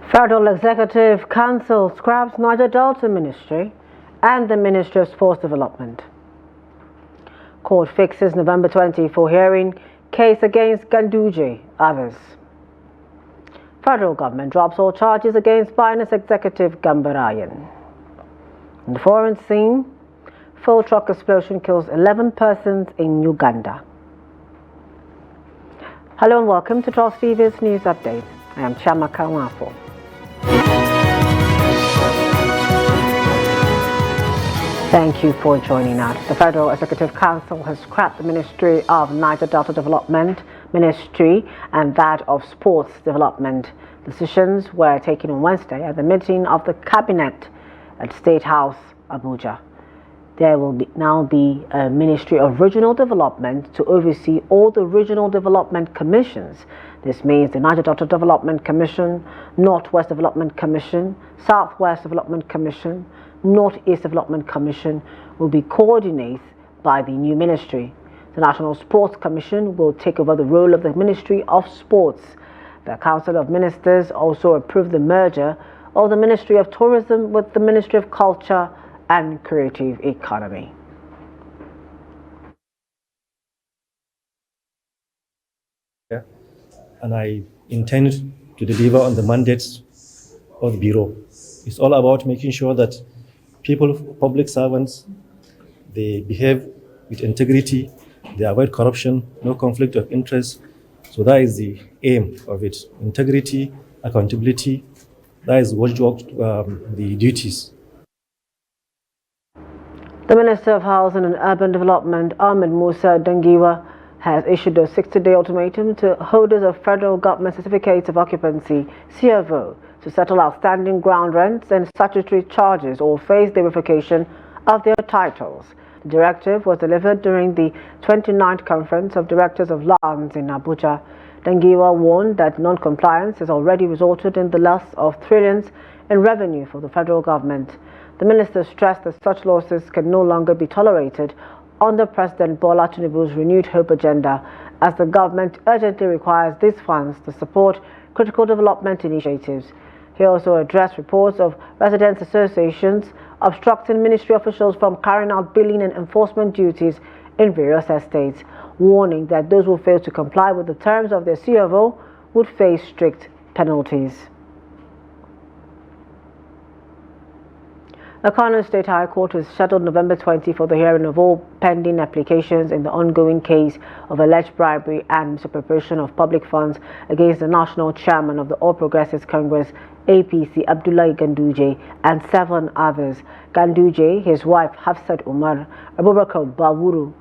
Federal Executive Council scraps Niger Delta Ministry and the Ministry of Sports Development. Court fixes November 20 for hearing case against Ganduje, others. Federal government drops all charges against Binance executive Gambarayan. In the foreign scene, fuel truck explosion kills 11 persons in Uganda. Hello and welcome to Trust TV's News Update. I am Chama Kawafo. Thank you for joining us. The Federal Executive Council has scrapped the Ministry of Niger Delta Development Ministry and that of Sports Development. Decisions were taken on Wednesday at the meeting of the Cabinet at State House, Abuja. There will now be a Ministry of Regional Development to oversee all the regional development commissions. This means the Niger Delta Development Commission, Northwest Development Commission, Southwest Development Commission, Northeast Development Commission will be coordinated by the new ministry. The National Sports Commission will take over the role of the Ministry of Sports. The Council of Ministers also approved the merger of the Ministry of Tourism with the Ministry of Culture and Creative Economy. And I intend to deliver on the mandates of the Bureau. It's all about making sure that people, public servants, they behave with integrity, they avoid corruption, no conflict of interest. So that is the aim of it. Integrity, accountability, that is what the duties. The Minister of Housing and Urban Development, Ahmed Musa Dangiwa, has issued a 60-day ultimatum to holders of federal government certificates of occupancy, CFO, to settle outstanding ground rents and statutory charges or face the revocation of their titles. The directive was delivered during the 29th Conference of Directors of Lands in Abuja. Dangiwa warned that non-compliance has already resulted in the loss of trillions in revenue for the federal government. The minister stressed that such losses can no longer be tolerated under President Bola Tinubu's renewed hope agenda, as the government urgently requires these funds to support critical development initiatives. He also addressed reports of residents' associations obstructing ministry officials from carrying out billing and enforcement duties in various estates, warning that those who fail to comply with the terms of their CFO would face strict penalties. The Kano State High Court has scheduled November 20 for the hearing of all pending applications in the ongoing case of alleged bribery and misappropriation of public funds against the national chairman of the All Progressives Congress, APC, Abdullahi Ganduje, and 7 others. Ganduje, his wife Hafsat Umar, Abubakar Bawuru,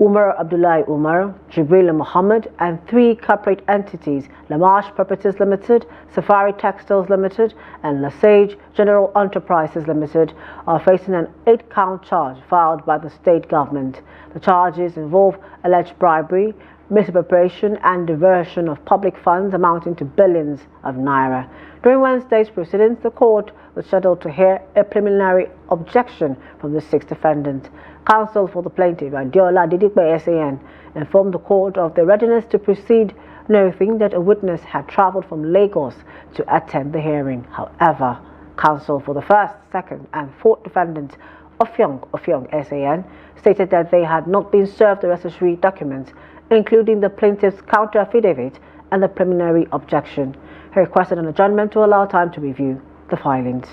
Umar Abdullahi Umar, Jibril Muhammad, and 3 corporate entities, Lamash Properties Limited, Safari Textiles Limited, and Lesage General Enterprises Limited, are facing an 8-count charge filed by the state government. The charges involve alleged bribery, misappropriation, and diversion of public funds amounting to billions of naira. During Wednesday's proceedings, the court was scheduled to hear a preliminary objection from the 6 defendants. Counsel for the plaintiff, Adiola Didikbe SAN, informed the court of their readiness to proceed, noting that a witness had traveled from Lagos to attend the hearing. However, counsel for the 1st, 2nd, and 4th defendants, Ofyong SAN, stated that they had not been served the necessary documents, including the plaintiff's counter affidavit and the preliminary objection. He requested an adjournment to allow time to review the filings.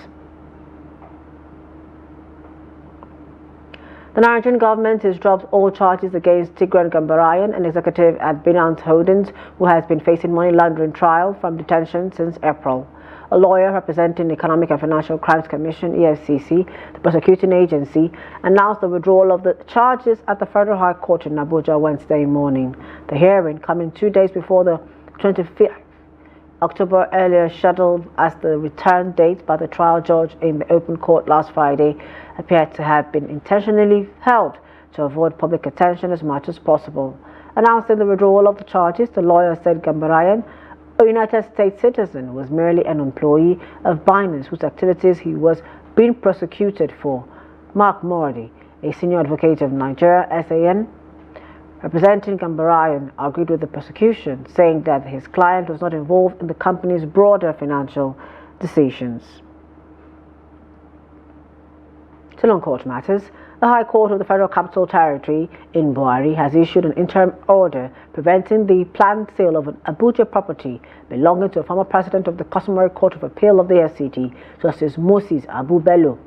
The Nigerian government has dropped all charges against Tigran Gambarayan, an executive at Binance Holdings, who has been facing money laundering trial from detention since April. A lawyer representing the Economic and Financial Crimes Commission, EFCC, the prosecuting agency, announced the withdrawal of the charges at the Federal High Court in Abuja Wednesday morning. The hearing, coming 2 days before the 25th October earlier scheduled as the return date by the trial judge in the open court last Friday, appeared to have been intentionally held to avoid public attention as much as possible. Announcing the withdrawal of the charges, the lawyer said Gambarayan, a United States citizen, was merely an employee of Binance whose activities he was being prosecuted for. Mark Mordi, a senior advocate of Nigeria, SAN, representing Gambarayan, agreed with the prosecution, saying that his client was not involved in the company's broader financial decisions. Still on court matters, the High Court of the Federal Capital Territory in Buhari has issued an interim order preventing the planned sale of an Abuja property belonging to a former president of the Customary Court of Appeal of the FCT, Justice Moses Abu Bello.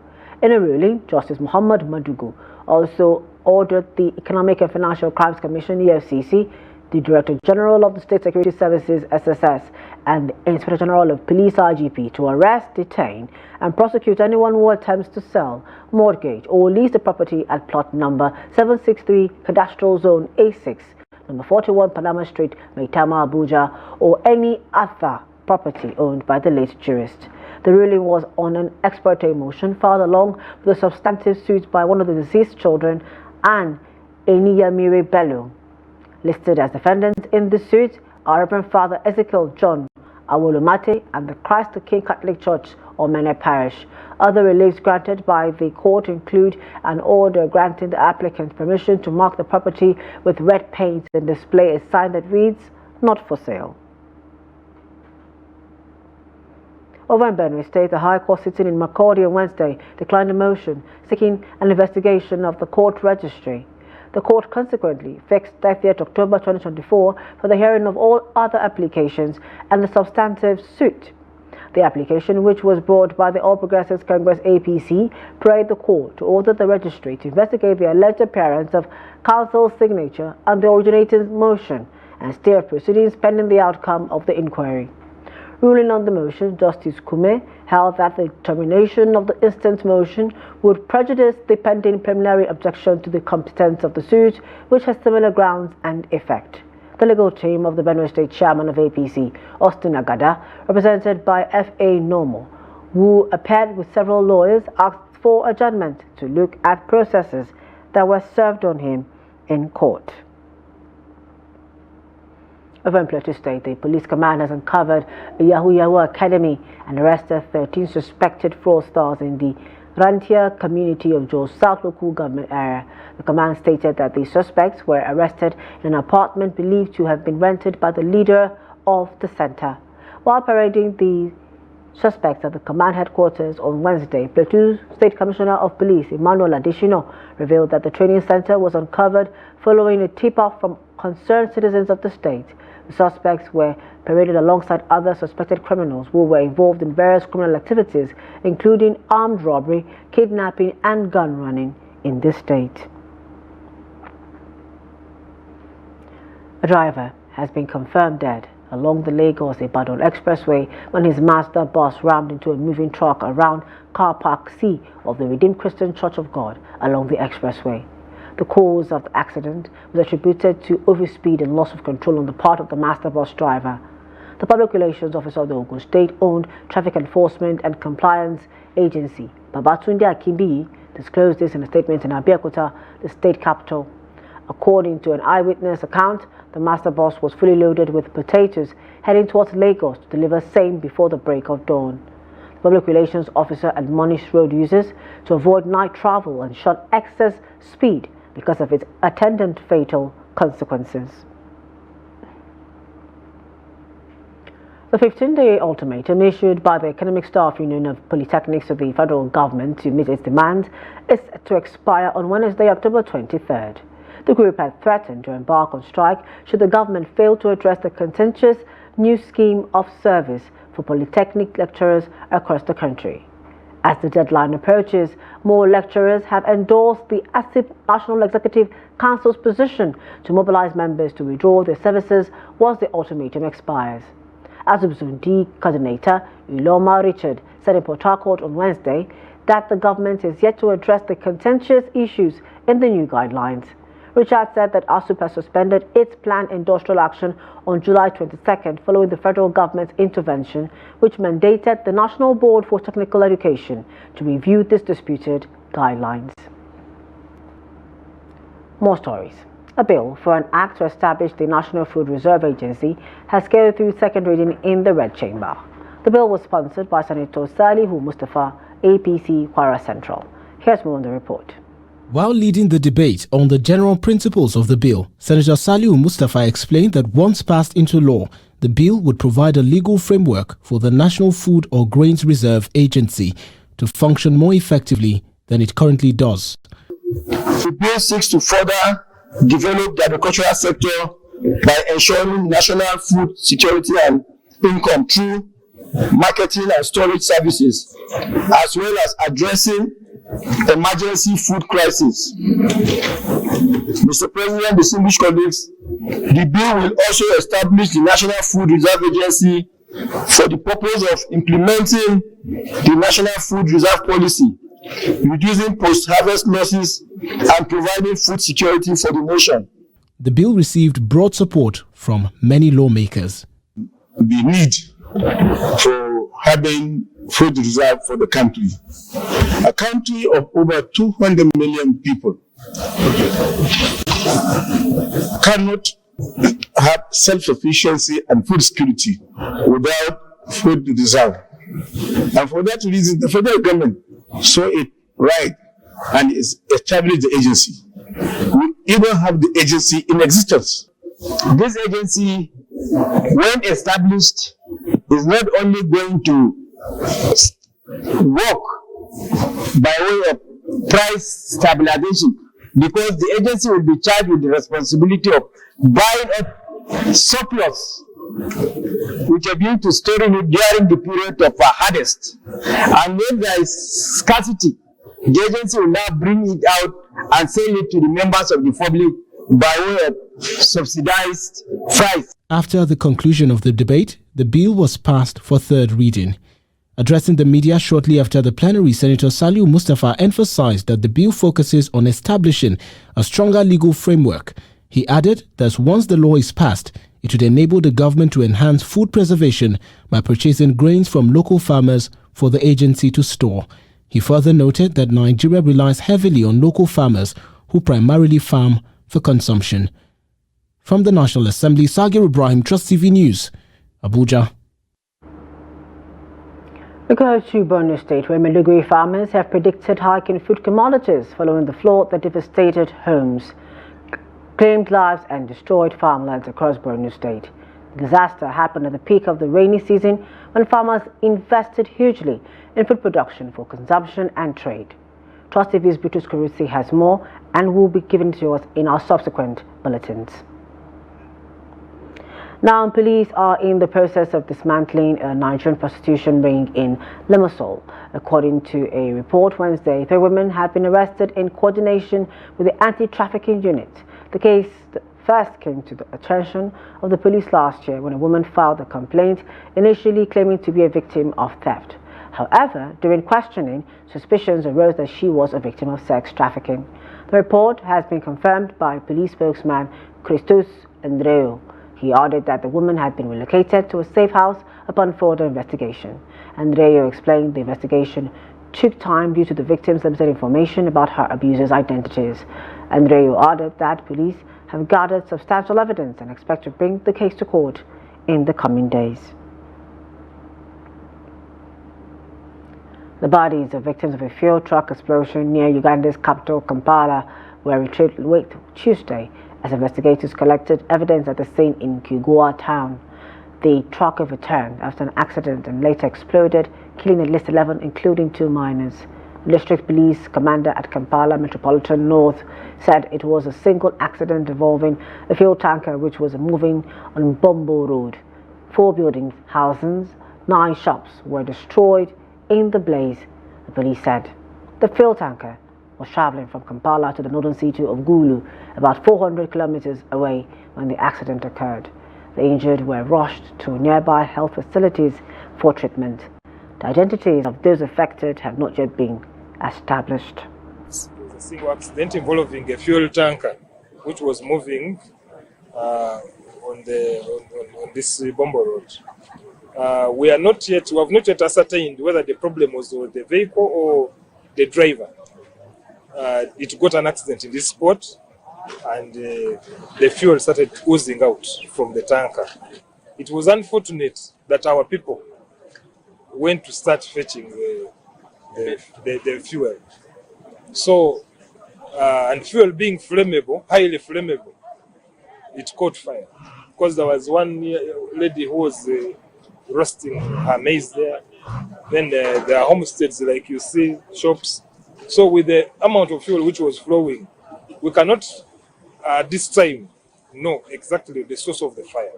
In a ruling, Justice Muhammad Madugu also ordered the Economic and Financial Crimes Commission (EFCC), the Director General of the State Security Services (SSS), and the Inspector General of Police (IGP) to arrest, detain, and prosecute anyone who attempts to sell, mortgage, or lease the property at plot number 763, Cadastral Zone A6, number 41, Panama Street, Maitama, Abuja, or any other property owned by the late jurist. The ruling was on an ex parte motion filed along with the substantive suits by one of the deceased children and Eniyamire Bello. Listed as defendants in the suit are Reverend Father Ezekiel John Awolumate and the Christ the King Catholic Church, Omene Parish. Other reliefs granted by the court include an order granting the applicant permission to mark the property with red paint and display a sign that reads, "Not for sale." Over in Benue State, the High Court sitting in Makurdi on Wednesday declined a motion seeking an investigation of the court registry. The court consequently fixed 30th October 2024 for the hearing of all other applications and the substantive suit. The application, which was brought by the All Progressives Congress APC, prayed the court to order the registry to investigate the alleged appearance of counsel's signature on the originating motion and stay of proceedings pending the outcome of the inquiry. Ruling on the motion, Justice Kume held that the termination of the instant motion would prejudice the pending preliminary objection to the competence of the suit, which has similar grounds and effect. The legal team of the Benue State Chairman of APC, Austin Agada, represented by F.A. Normo, who appeared with several lawyers, asked for adjournment to look at processes that were served on him in court. Over in Plateau State, the police command has uncovered a Yahoo academy and arrested 13 suspected fraudsters in the Rantia community of Jos South local government area. The command stated that the suspects were arrested in an apartment believed to have been rented by the leader of the center. While parading the suspects at the command headquarters on Wednesday, Plateau State Commissioner of Police Emmanuel Adishino revealed that the training center was uncovered following a tip-off from concerned citizens of the state. The suspects were paraded alongside other suspected criminals who were involved in various criminal activities, including armed robbery, kidnapping, and gun running in this state. A driver has been confirmed dead along the Lagos-Ibadan Expressway when his Mazda bus rammed into a moving truck around Car Park C of the Redeemed Christian Church of God along the expressway. The cause of the accident was attributed to overspeed and loss of control on the part of the master bus driver. The Public Relations Officer of the Ogun State-owned Traffic Enforcement and Compliance Agency, Babatunde Akimbi, disclosed this in a statement in Abeokuta, the state capital. According to an eyewitness account, the master bus was fully loaded with potatoes heading towards Lagos to deliver same before the break of dawn. The Public Relations Officer admonished road users to avoid night travel and shun excess speed because of its attendant fatal consequences. The 15-day ultimatum issued by the Economic Staff Union of Polytechnics to the federal government to meet its demands is to expire on Wednesday, October 23rd. The group had threatened to embark on strike should the government fail to address the contentious new scheme of service for polytechnic lecturers across the country. As the deadline approaches, more lecturers have endorsed the ASIP National Executive Council's position to mobilize members to withdraw their services once the ultimatum expires. ASIP Zone D coordinator Uloma Richard said in Port Harcourt on Wednesday that the government is yet to address the contentious issues in the new guidelines. Richard said that ASUP has suspended its planned industrial action on July 22nd following the federal government's intervention, which mandated the National Board for Technical Education to review this disputed guidelines. More stories. A bill for an act to establish the National Food Reserve Agency has scaled through second reading in the Red Chamber. The bill was sponsored by Senator Salihu Mustafa, APC, Kwara Central. Here's more on the report. While leading the debate on the general principles of the bill, Senator Saliu Mustapha explained that once passed into law, the bill would provide a legal framework for the National Food or Grains Reserve Agency to function more effectively than it currently does. The bill seeks to further develop the agricultural sector by ensuring national food security and income through marketing and storage services, as well as addressing emergency food crisis. Mr. President, distinguished colleagues, the bill will also establish the National Food Reserve Agency for the purpose of implementing the National Food Reserve Policy, reducing post-harvest losses and providing food security for the nation. The bill received broad support from many lawmakers. The need for having food reserve for the country. A country of over 200 million people cannot have self-sufficiency and food security without food reserve. And for that reason, the federal government saw it right and established the agency. We even have the agency in existence. This agency, when established, is not only going to work by way of price stabilization, because the agency will be charged with the responsibility of buying up surplus with a view to storing it during the period of harvest. And when there is scarcity, the agency will now bring it out and sell it to the members of the public by way of subsidized price. After the conclusion of the debate, the bill was passed for third reading. Addressing the media shortly after the plenary, Senator Saliu Mustapha emphasized that the bill focuses on establishing a stronger legal framework. He added that once the law is passed, it would enable the government to enhance food preservation by purchasing grains from local farmers for the agency to store. He further noted that Nigeria relies heavily on local farmers who primarily farm for consumption. From the National Assembly, Sagir Ibrahim, Trust TV News, Abuja. We go to Borno State, where Maiduguri farmers have predicted hike in food commodities following the flood that devastated homes, claimed lives and destroyed farmlands across Borno State. The disaster happened at the peak of the rainy season when farmers invested hugely in food production for consumption and trade. Trust TV's Brutus Kurusi has more and will be given to us in our subsequent bulletins. Now, police are in the process of dismantling a Nigerian prostitution ring in Limassol. According to a report Wednesday, 3 women have been arrested in coordination with the anti-trafficking unit. The case first came to the attention of the police last year when a woman filed a complaint, initially claiming to be a victim of theft. However, during questioning, suspicions arose that she was a victim of sex trafficking. The report has been confirmed by police spokesman Christos Andreu. He added that the woman had been relocated to a safe house upon further investigation. Andreu explained the investigation took time due to the victim's limited information about her abuser's identities. Andreu added that police have gathered substantial evidence and expect to bring the case to court in the coming days. The bodies of victims of a fuel truck explosion near Uganda's capital, Kampala, were retrieved late Tuesday as investigators collected evidence at the scene in Kigwa town. The truck overturned after an accident and later exploded, killing at least 11, including 2 minors. The district police commander at Kampala Metropolitan North said it was a single accident involving a fuel tanker which was moving on Bombo Road. 4 buildings, houses, 9 shops were destroyed in the blaze, the police said. The fuel tanker was traveling from Kampala to the northern city of Gulu, about 400 kilometers away when the accident occurred. The injured were rushed to nearby health facilities for treatment. The identities of those affected have not yet been established. It was a single accident involving a fuel tanker which was moving on this Bombo Road. We have not yet ascertained whether the problem was with the vehicle or the driver. It got an accident in this spot, and the fuel started oozing out from the tanker. It was unfortunate that our people went to start fetching the fuel. So and fuel being flammable, highly flammable, it caught fire. Because there was one lady who was roasting her maize there. Then there are homesteads, like you see, shops. So with the amount of fuel which was flowing, we cannot this time know exactly the source of the fire.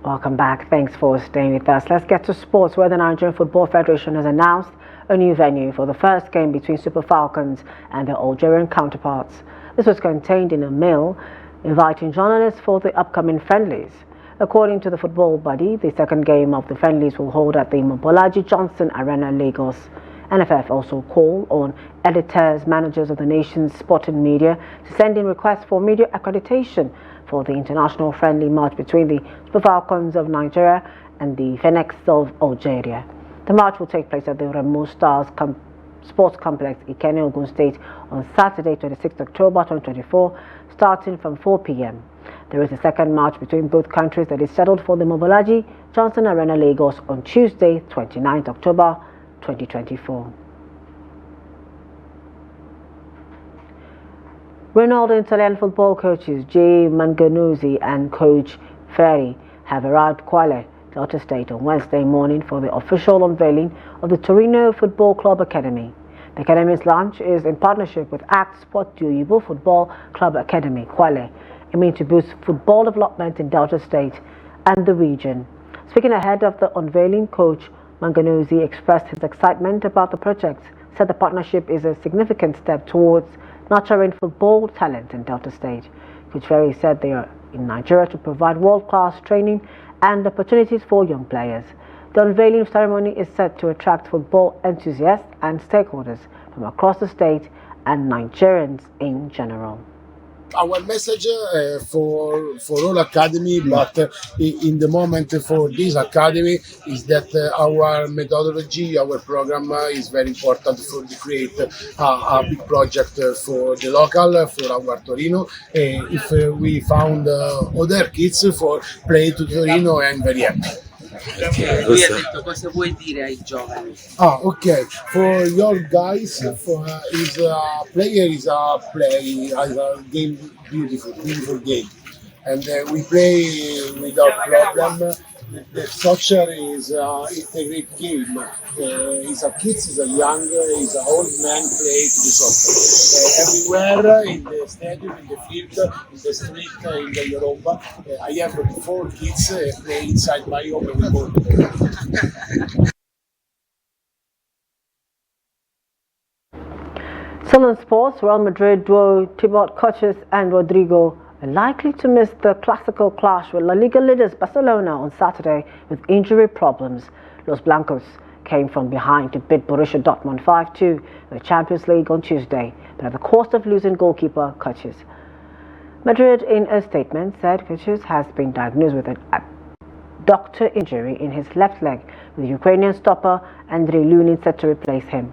Welcome back. Thanks for staying with us. Let's get to sports, where the Nigerian Football Federation has announced a new venue for the first game between Super Falcons and their Algerian counterparts. This was contained in a mail inviting journalists for the upcoming friendlies. According to the football body, the second game of the friendlies will hold at the Mobolaji Johnson Arena, Lagos. NFF also called on editors, managers of the nation's sporting media to send in requests for media accreditation for the international friendly match between the Super Falcons of Nigeria and the Phoenix of Algeria. The match will take place at the Remo Stars Sports Complex, Ikene, Ogun State on Saturday, 26 October 2024, starting from 4 p.m. There is a second match between both countries that is scheduled for the Mobolaji Johnson Arena, Lagos on Tuesday, 29 October 2024. Renowned Italian football coaches Jay Manganuzzi and coach Ferri have arrived Kwale, Delta State on Wednesday morning for the official unveiling of the Torino Football Club Academy. The academy's launch is in partnership with ACT Sport Tinubu Football Club Academy, Kwale, aiming to boost football development in Delta State and the region. Speaking ahead of the unveiling, coach Manganuzzi expressed his excitement about the project, said the partnership is a significant step towards nurturing football talent in Delta State. Coach Ferry said they are in Nigeria to provide world-class training and opportunities for young players. The unveiling ceremony is set to attract football enthusiasts and stakeholders from across the state and Nigerians in general. Our message for all academy, but in the moment for this academy, is that our methodology, our program is very important for to create a big project for the local, for our Torino. If we found other kids for play to Torino, I'm very happy. Lui ha detto cosa vuoi dire ai giovani? Okay. For your guys, for is a player is a game, beautiful game, and we play without problem. The soccer is a great game. Is a kids, is a young, is an old man play to the soccer. Everywhere in the stadium, in the field, in the street, in the Europa. I have 4 kids play inside my home and go. Still in sports, Real Madrid duo Thibaut Courtois and Rodrigo are likely to miss the classical clash with La Liga leaders Barcelona on Saturday with injury problems. Los Blancos came from behind to beat Borussia Dortmund 5-2 in the Champions League on Tuesday, but at the cost of losing goalkeeper Courtois. Madrid, in a statement, said Courtois has been diagnosed with an abductor injury in his left leg, with Ukrainian stopper Andriy Lunin set to replace him.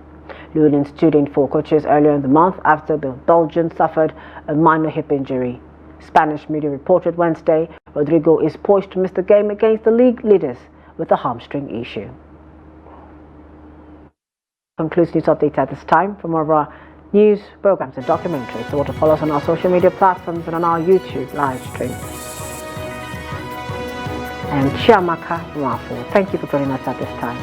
Lunin stood in for Courtois earlier in the month after the Belgian suffered a minor hip injury. Spanish media reported Wednesday Rodrigo is poised to miss the game against the league leaders with a hamstring issue. Concludes news update at this time. For more of our news, programs and documentaries, so to follow us on our social media platforms and on our YouTube live stream. I am Chiamaka Mwafo. Thank you for joining us at this time.